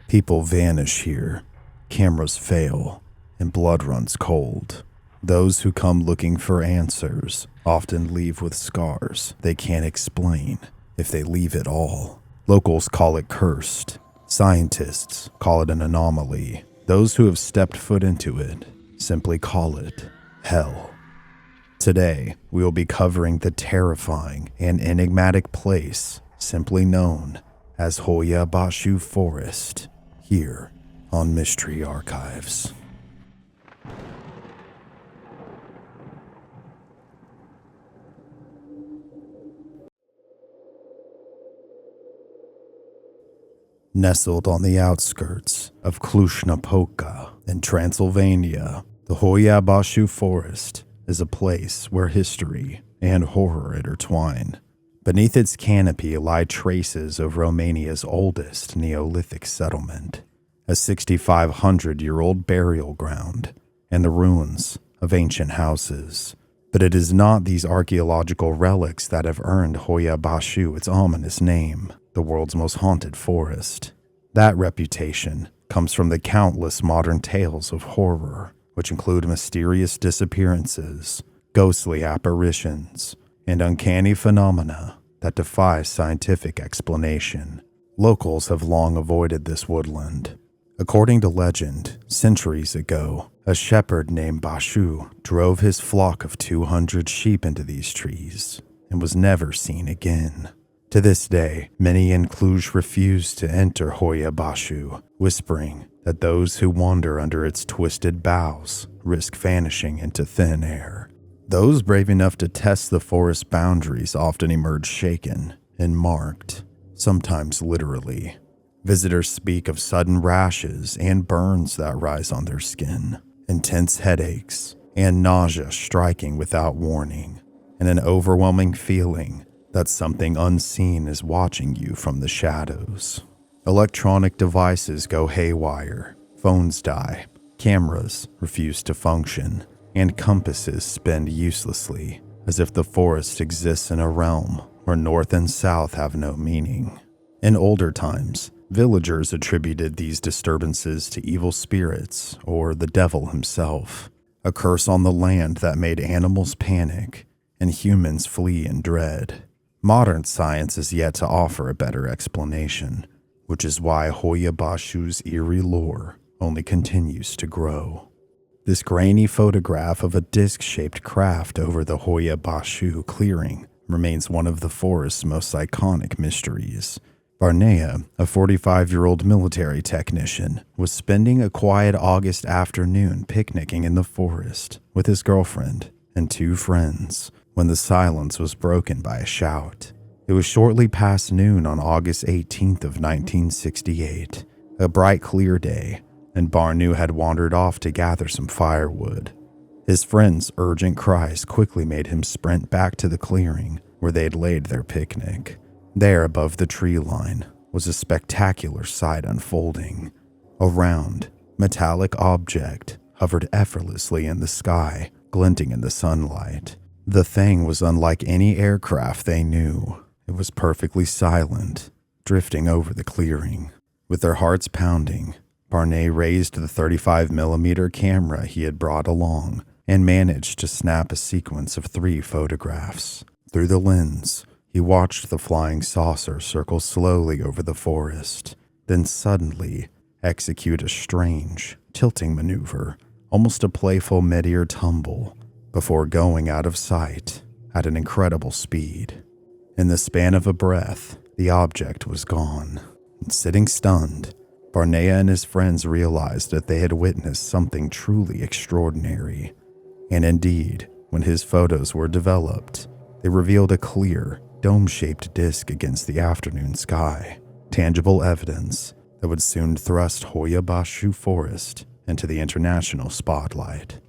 People vanish here, cameras fail, and blood runs cold. Those who come looking for answers often leave with scars they can't explain, if they leave at all. Locals call it cursed. Scientists call it an anomaly. Those who have stepped foot into it simply call it hell. Today, we will be covering the terrifying and enigmatic place simply known as Hoia-Baciu Forest, here on Mystery Archives. Nestled on the outskirts of Cluj-Napoca in Transylvania, the Hoia-Baciu Forest is a place where history and horror intertwine. Beneath its canopy lie traces of Romania's oldest Neolithic settlement, a 6,500-year-old burial ground, and the ruins of ancient houses. But it is not these archaeological relics that have earned Hoia-Baciu its ominous name, the world's most haunted forest. That reputation comes from the countless modern tales of horror, which include mysterious disappearances, ghostly apparitions, and uncanny phenomena that defy scientific explanation. Locals have long avoided this woodland. According to legend, centuries ago, a shepherd named Baciu drove his flock of 200 sheep into these trees and was never seen again. To this day, many in Cluj refuse to enter Hoia-Baciu, whispering that those who wander under its twisted boughs risk vanishing into thin air. Those brave enough to test the forest boundaries often emerge shaken and marked, sometimes literally. Visitors speak of sudden rashes and burns that rise on their skin, intense headaches, and nausea striking without warning, and an overwhelming feeling that something unseen is watching you from the shadows. Electronic devices go haywire, phones die, cameras refuse to function, and compasses spin uselessly, as if the forest exists in a realm where north and south have no meaning. In older times, villagers attributed these disturbances to evil spirits or the devil himself, a curse on the land that made animals panic and humans flee in dread. Modern science is yet to offer a better explanation, which is why Hoia-Baciu's eerie lore only continues to grow. This grainy photograph of a disc-shaped craft over the Hoia-Baciu clearing remains one of the forest's most iconic mysteries. Barnea, a 45-year-old military technician, was spending a quiet August afternoon picnicking in the forest with his girlfriend and two friends when the silence was broken by a shout. It was shortly past noon on August 18th of 1968, a bright clear day, and Barnea had wandered off to gather some firewood. His friends' urgent cries quickly made him sprint back to the clearing where they had laid their picnic. There, above the tree line, was a spectacular sight unfolding. A round, metallic object hovered effortlessly in the sky, glinting in the sunlight. The thing was unlike any aircraft they knew. It was perfectly silent, drifting over the clearing. With their hearts pounding, Barnea raised the 35mm camera he had brought along and managed to snap a sequence of 3 photographs. Through the lens, he watched the flying saucer circle slowly over the forest, then suddenly execute a strange, tilting maneuver, almost a playful mid-air tumble, before going out of sight at an incredible speed. In the span of a breath, the object was gone. And sitting stunned, Barnea and his friends realized that they had witnessed something truly extraordinary. And indeed, when his photos were developed, they revealed a clear, dome-shaped disc against the afternoon sky, tangible evidence that would soon thrust Hoia-Baciu Forest into the international spotlight.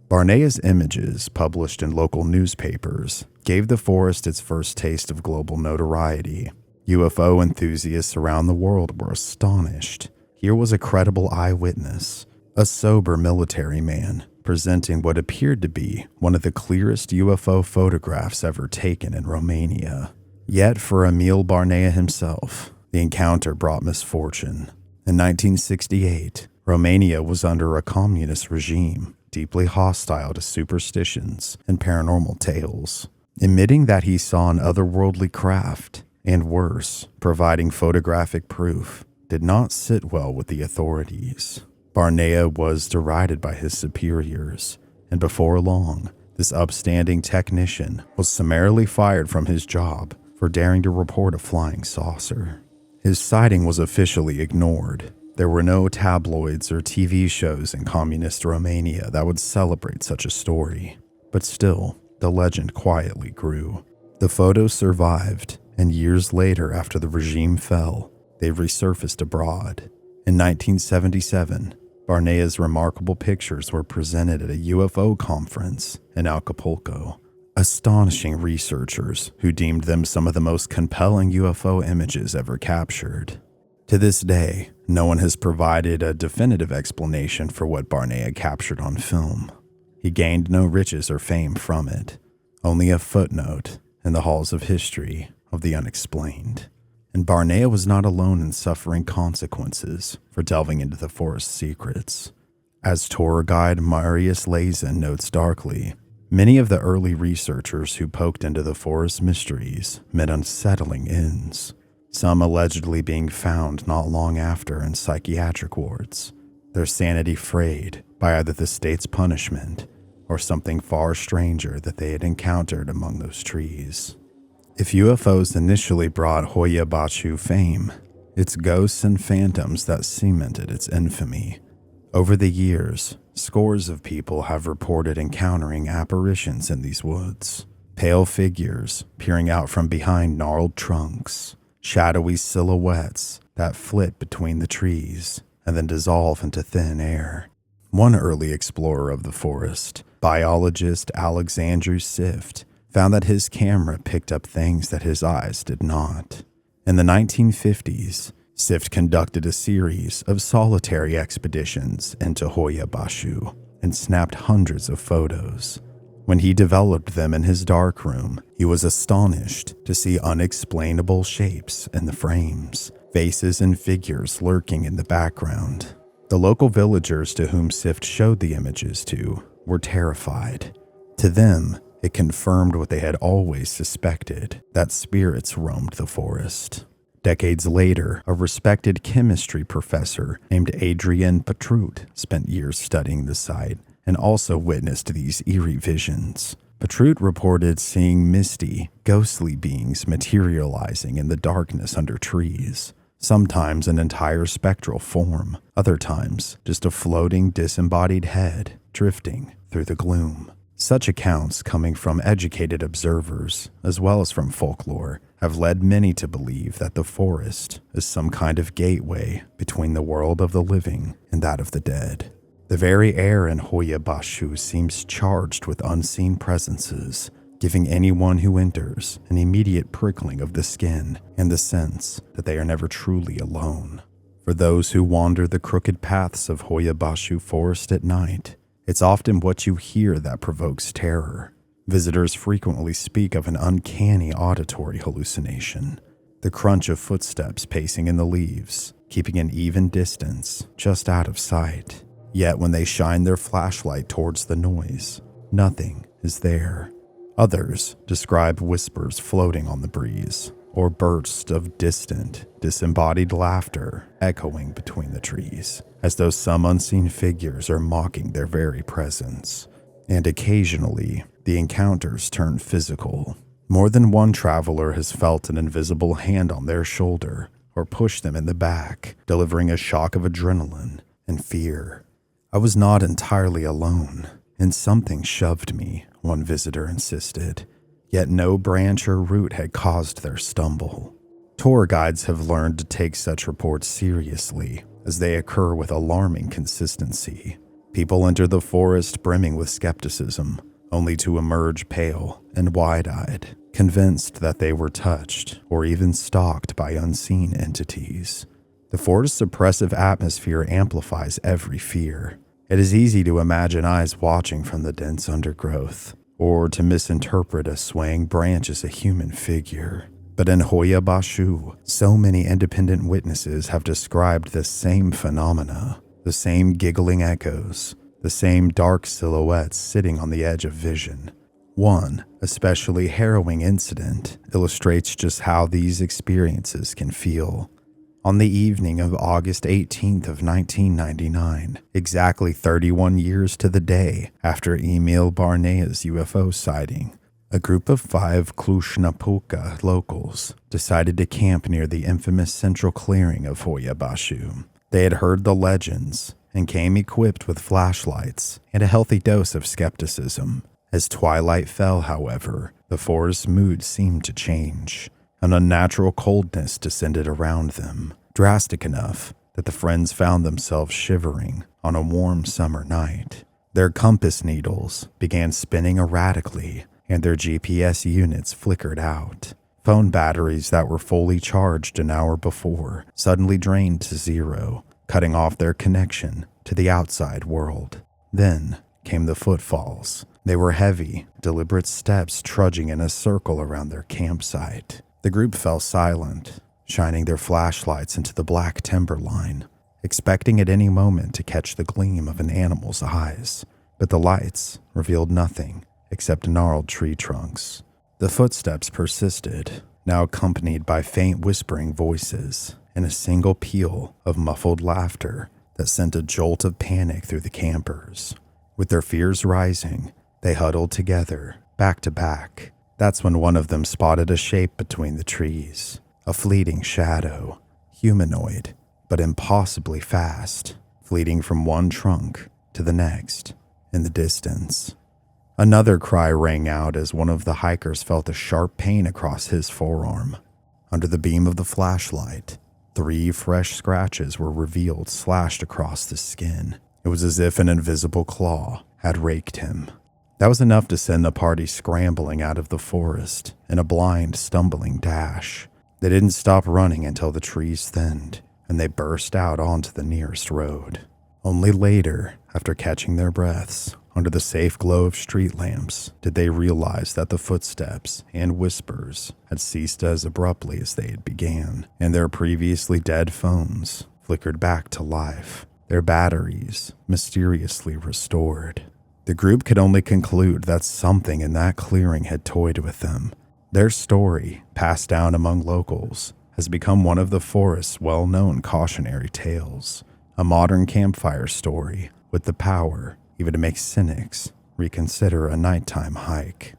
Barnea's images, published in local newspapers, gave the forest its first taste of global notoriety. UFO enthusiasts around the world were astonished. Here was a credible eyewitness, a sober military man, presenting what appeared to be one of the clearest UFO photographs ever taken in Romania. Yet for Emil Barnea himself, the encounter brought misfortune. In 1968, Romania was under a communist regime, deeply hostile to superstitions and paranormal tales, admitting that he saw an otherworldly craft, and worse, providing photographic proof, did not sit well with the authorities. Barnea was derided by his superiors, and before long, this upstanding technician was summarily fired from his job for daring to report a flying saucer. His sighting was officially ignored. There were no tabloids or TV shows in communist Romania that would celebrate such a story. But still, the legend quietly grew. The photos survived, and years later after the regime fell, they resurfaced abroad. In 1977, Barnea's remarkable pictures were presented at a UFO conference in Acapulco, astonishing researchers who deemed them some of the most compelling UFO images ever captured. To this day, no one has provided a definitive explanation for what Barnea captured on film. He gained no riches or fame from it, only a footnote in the halls of history of the unexplained. And Barnea was not alone in suffering consequences for delving into the forest's secrets. As tour guide Marius Lazen notes darkly, many of the early researchers who poked into the forest mysteries met unsettling ends, some allegedly being found not long after in psychiatric wards, their sanity frayed by either the state's punishment or something far stranger that they had encountered among those trees. If UFOs initially brought Hoia-Baciu fame, it's ghosts and phantoms that cemented its infamy. Over the years, scores of people have reported encountering apparitions in these woods. Pale figures peering out from behind gnarled trunks, shadowy silhouettes that flit between the trees and then dissolve into thin air. One early explorer of the forest, biologist Alexandru Sift, found that his camera picked up things that his eyes did not. In the 1950s, Sift conducted a series of solitary expeditions into Hoia-Baciu and snapped hundreds of photos. When he developed them in his darkroom, he was astonished to see unexplainable shapes in the frames, faces and figures lurking in the background. The local villagers to whom Sift showed the images to were terrified. To them, it confirmed what they had always suspected, that spirits roamed the forest. Decades later, a respected chemistry professor named Adrian Petrut spent years studying the site and also witnessed these eerie visions. Petrut reported seeing misty, ghostly beings materializing in the darkness under trees, sometimes an entire spectral form, other times just a floating, disembodied head drifting through the gloom. Such accounts, coming from educated observers as well as from folklore, have led many to believe that the forest is some kind of gateway between the world of the living and that of the dead. The very air in Hoia-Baciu seems charged with unseen presences, giving anyone who enters an immediate prickling of the skin and the sense that they are never truly alone. For those who wander the crooked paths of Hoia-Baciu Forest at night, it's often what you hear that provokes terror. Visitors frequently speak of an uncanny auditory hallucination, the crunch of footsteps pacing in the leaves, keeping an even distance just out of sight. Yet when they shine their flashlight towards the noise, nothing is there. Others describe whispers floating on the breeze, or bursts of distant, disembodied laughter echoing between the trees, as though some unseen figures are mocking their very presence. And occasionally, the encounters turn physical. More than one traveler has felt an invisible hand on their shoulder or push them in the back, delivering a shock of adrenaline and fear. I was not entirely alone, and something shoved me, one visitor insisted. Yet no branch or root had caused their stumble. Tour guides have learned to take such reports seriously, as they occur with alarming consistency. People enter the forest brimming with skepticism, only to emerge pale and wide-eyed, convinced that they were touched or even stalked by unseen entities. The forest's oppressive atmosphere amplifies every fear. It is easy to imagine eyes watching from the dense undergrowth, or to misinterpret a swaying branch as a human figure. But in Hoia-Baciu, so many independent witnesses have described the same phenomena, the same giggling echoes, the same dark silhouettes sitting on the edge of vision. One especially harrowing incident illustrates just how these experiences can feel. On the evening of August 18th of 1999, exactly 31 years to the day after Emil Barnea's UFO sighting, a group of 5 Cluj-Napoca locals decided to camp near the infamous central clearing of Hoia-Baciu. They had heard the legends and came equipped with flashlights and a healthy dose of skepticism. As twilight fell, however, the forest's mood seemed to change. An unnatural coldness descended around them, drastic enough that the friends found themselves shivering on a warm summer night. Their compass needles began spinning erratically, and their GPS units flickered out. Phone batteries that were fully charged an hour before suddenly drained to zero, cutting off their connection to the outside world. Then came the footfalls. They were heavy, deliberate steps trudging in a circle around their campsite. The group fell silent, shining their flashlights into the black timberline, expecting at any moment to catch the gleam of an animal's eyes. But the lights revealed nothing except gnarled tree trunks. The footsteps persisted, now accompanied by faint whispering voices and a single peal of muffled laughter that sent a jolt of panic through the campers. With their fears rising, they huddled together, back to back. That's when one of them spotted a shape between the trees, a fleeting shadow, humanoid, but impossibly fast, fleeting from one trunk to the next in the distance. Another cry rang out as one of the hikers felt a sharp pain across his forearm. Under the beam of the flashlight, 3 fresh scratches were revealed slashed across the skin. It was as if an invisible claw had raked him. That was enough to send the party scrambling out of the forest in a blind, stumbling dash. They didn't stop running until the trees thinned, and they burst out onto the nearest road. Only later, after catching their breaths, under the safe glow of street lamps, did they realize that the footsteps and whispers had ceased as abruptly as they had began, and their previously dead phones flickered back to life, their batteries mysteriously restored. The group could only conclude that something in that clearing had toyed with them. Their story, passed down among locals, has become one of the forest's well-known cautionary tales, a modern campfire story with the power even to make cynics reconsider a nighttime hike.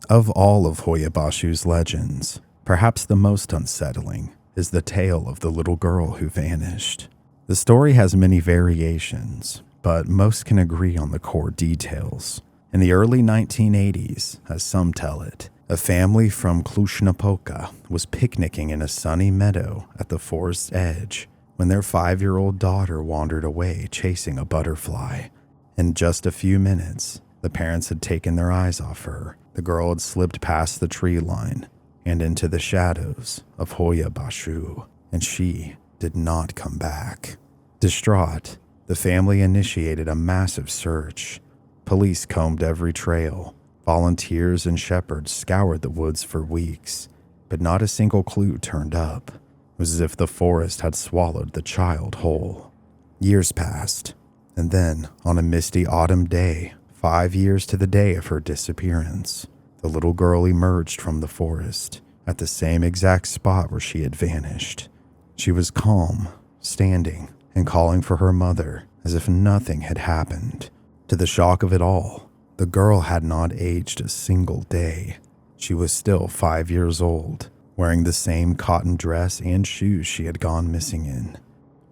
Of all of Hoia-Baciu's legends, perhaps the most unsettling is the tale of the little girl who vanished. The story has many variations, but most can agree on the core details. In the early 1980s, as some tell it, a family from Cluj-Napoca was picnicking in a sunny meadow at the forest's edge when their 5-year-old daughter wandered away chasing a butterfly. In just a few minutes, the parents had taken their eyes off her. The girl had slipped past the tree line and into the shadows of Hoia-Baciu, and she did not come back. Distraught, the family initiated a massive search. Police combed every trail. Volunteers and shepherds scoured the woods for weeks, but not a single clue turned up. It was as if the forest had swallowed the child whole. Years passed, and then, on a misty autumn day, 5 years to the day of her disappearance, the little girl emerged from the forest at the same exact spot where she had vanished. She was calm, standing, and calling for her mother as if nothing had happened. To the shock of it all, the girl had not aged a single day. She was still 5 years old, wearing the same cotton dress and shoes she had gone missing in.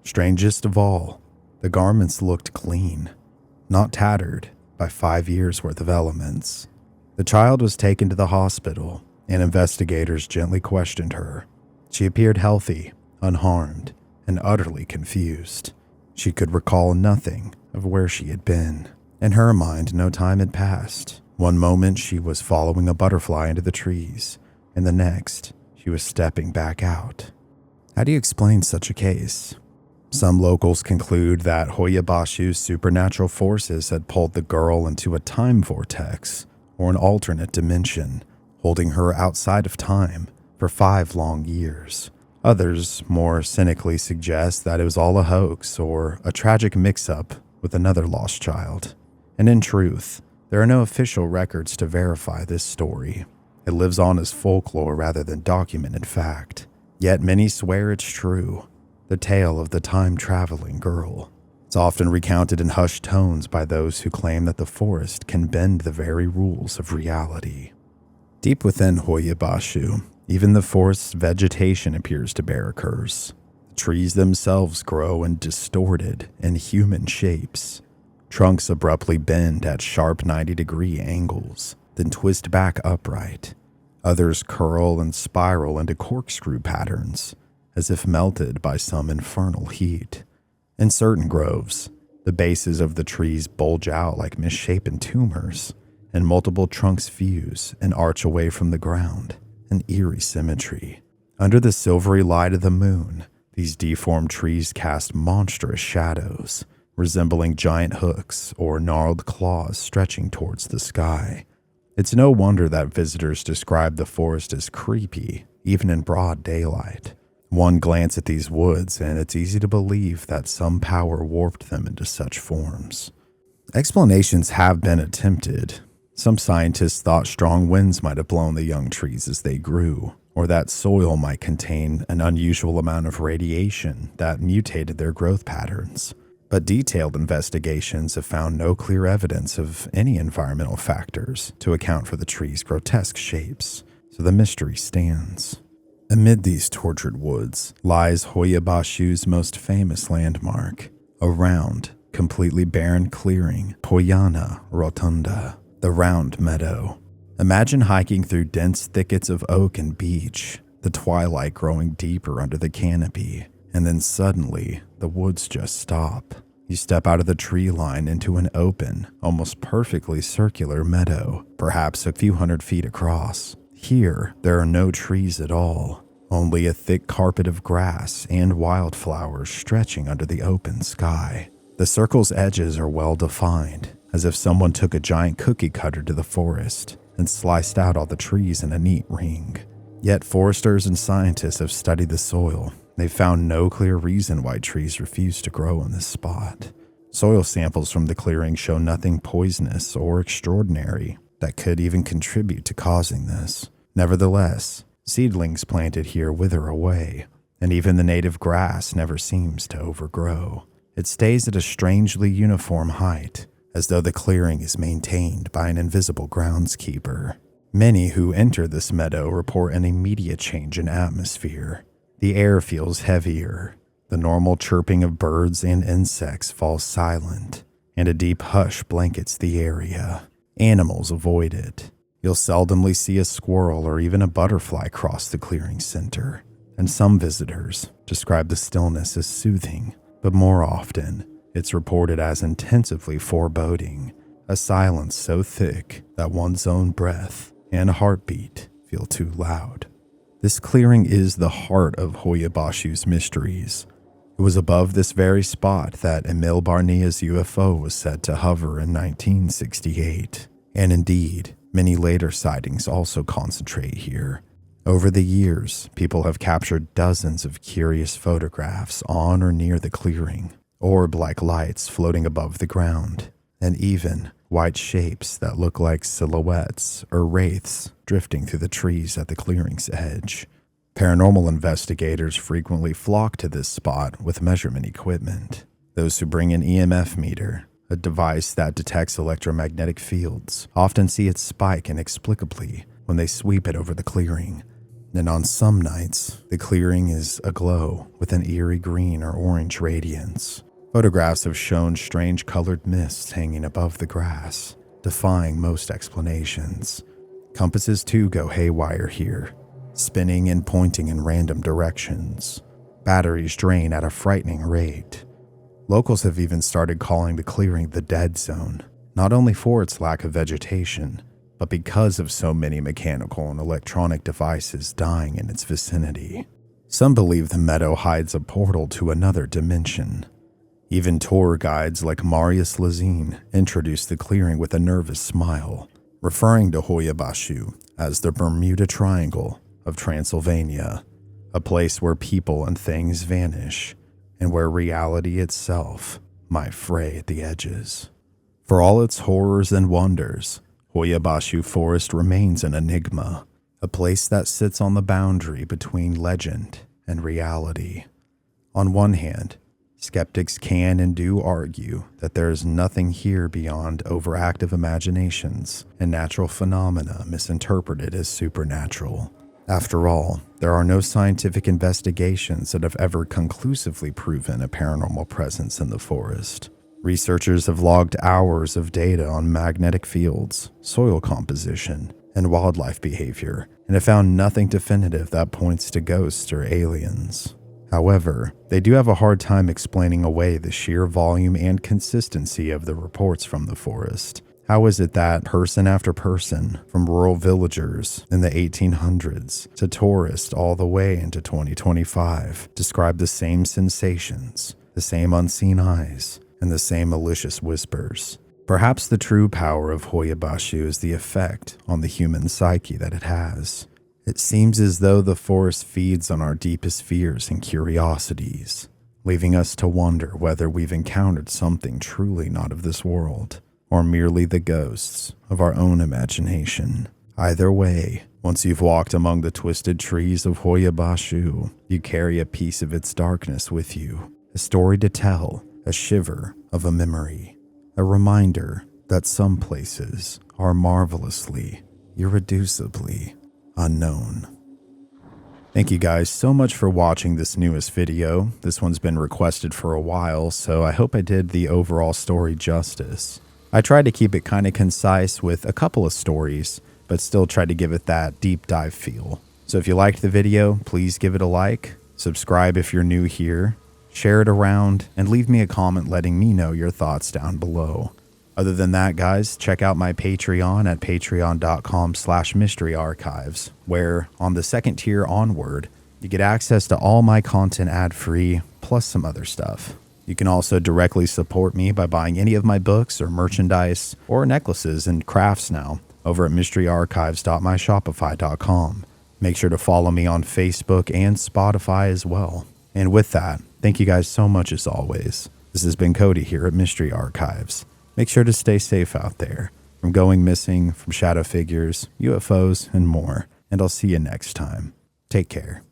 Strangest of all, the garments looked clean, not tattered by 5 years' worth of elements. The child was taken to the hospital, and investigators gently questioned her. She appeared healthy, unharmed, and utterly confused. She could recall nothing of where she had been. In her mind, no time had passed. One moment she was following a butterfly into the trees, and the next, she was stepping back out. How do you explain such a case? Some locals conclude that Hoia-Baciu's supernatural forces had pulled the girl into a time vortex or an alternate dimension, holding her outside of time for 5 long years. Others more cynically suggest that it was all a hoax or a tragic mix-up with another lost child. And in truth, there are no official records to verify this story. It lives on as folklore rather than documented fact. Yet many swear it's true. The tale of the time-traveling girl. It's often recounted in hushed tones by those who claim that the forest can bend the very rules of reality. Deep within Hoia-Baciu, even the forest's vegetation appears to bear a curse. The trees themselves grow in distorted and human shapes. Trunks abruptly bend at sharp 90-degree angles, then twist back upright. Others curl and spiral into corkscrew patterns, as if melted by some infernal heat. In certain groves, the bases of the trees bulge out like misshapen tumors, and multiple trunks fuse and arch away from the ground, an eerie symmetry. Under the silvery light of the moon, these deformed trees cast monstrous shadows, resembling giant hooks or gnarled claws stretching towards the sky. It's no wonder that visitors describe the forest as creepy, even in broad daylight. One glance at these woods, and it's easy to believe that some power warped them into such forms. Explanations have been attempted. Some scientists thought strong winds might have blown the young trees as they grew, or that soil might contain an unusual amount of radiation that mutated their growth patterns. But detailed investigations have found no clear evidence of any environmental factors to account for the trees' grotesque shapes, so the mystery stands. Amid these tortured woods lies Hoia-Baciu's most famous landmark, a round, completely barren clearing, Poiana Rotunda, the Round Meadow. Imagine hiking through dense thickets of oak and beech, the twilight growing deeper under the canopy, and then suddenly, the woods just stop. You step out of the tree line into an open, almost perfectly circular meadow, perhaps a few hundred feet across. Here, there are no trees at all, only a thick carpet of grass and wildflowers stretching under the open sky. The circle's edges are well defined, as if someone took a giant cookie cutter to the forest and sliced out all the trees in a neat ring. Yet foresters and scientists have studied the soil. They've found no clear reason why trees refuse to grow in this spot. Soil samples from the clearing show nothing poisonous or extraordinary that could even contribute to causing this. Nevertheless, seedlings planted here wither away, and even the native grass never seems to overgrow. It stays at a strangely uniform height, as though the clearing is maintained by an invisible groundskeeper. Many who enter this meadow report an immediate change in atmosphere. The air feels heavier, the normal chirping of birds and insects falls silent, and a deep hush blankets the area. Animals avoid it. You'll seldomly see a squirrel or even a butterfly cross the clearing center, and some visitors describe the stillness as soothing, but more often, it's reported as intensively foreboding, a silence so thick that one's own breath and heartbeat feel too loud. This clearing is the heart of Hoia-Baciu's mysteries. It was above this very spot that Emil Barnia's UFO was said to hover in 1968, and indeed, many later sightings also concentrate here. Over the years, people have captured dozens of curious photographs on or near the clearing, orb-like lights floating above the ground, and even white shapes that look like silhouettes or wraiths drifting through the trees at the clearing's edge. Paranormal investigators frequently flock to this spot with measurement equipment. Those who bring an EMF meter, a device that detects electromagnetic fields, often see it spike inexplicably when they sweep it over the clearing. And on some nights, the clearing is aglow with an eerie green or orange radiance. Photographs have shown strange colored mists hanging above the grass, defying most explanations. Compasses too go haywire here, spinning and pointing in random directions. Batteries drain at a frightening rate. Locals have even started calling the clearing the dead zone, not only for its lack of vegetation, but because of so many mechanical and electronic devices dying in its vicinity. Some believe the meadow hides a portal to another dimension. Even tour guides like Marius Lazine introduce the clearing with a nervous smile, referring to Hoia-Baciu as the Bermuda Triangle of Transylvania, a place where people and things vanish, and where reality itself might fray at the edges. For all its horrors and wonders, Hoia-Baciu Forest remains an enigma, a place that sits on the boundary between legend and reality. On one hand, skeptics can and do argue that there is nothing here beyond overactive imaginations and natural phenomena misinterpreted as supernatural. After all, there are no scientific investigations that have ever conclusively proven a paranormal presence in the forest. Researchers have logged hours of data on magnetic fields, soil composition, and wildlife behavior, and have found nothing definitive that points to ghosts or aliens. However, they do have a hard time explaining away the sheer volume and consistency of the reports from the forest. How is it that person after person, from rural villagers in the 1800s to tourists all the way into 2025, describe the same sensations, the same unseen eyes, and the same malicious whispers? Perhaps the true power of Hoia-Baciu is the effect on the human psyche that it has. It seems as though the forest feeds on our deepest fears and curiosities, leaving us to wonder whether we've encountered something truly not of this world, or merely the ghosts of our own imagination. Either way, once you've walked among the twisted trees of Hoia-Baciu, you carry a piece of its darkness with you, a story to tell, a shiver of a memory, a reminder that some places are marvelously, irreducibly unknown. Thank you guys so much for watching this newest video. This one's been requested for a while, so I hope I did the overall story justice. I tried to keep it kind of concise with a couple of stories, but still tried to give it that deep dive feel. So if you liked the video, please give it a like, subscribe if you're new here, share it around, and leave me a comment letting me know your thoughts down below. Other than that, guys, check out my Patreon at patreon.com/mysteryarchives, where on the second tier onward, you get access to all my content ad-free, plus some other stuff. You can also directly support me by buying any of my books or merchandise or necklaces and crafts now over at mysteryarchives.myshopify.com. Make sure to follow me on Facebook and Spotify as well. And with that, thank you guys so much as always. This has been Cody here at Mystery Archives. Make sure to stay safe out there from going missing, from shadow figures, UFOs, and more. And I'll see you next time. Take care.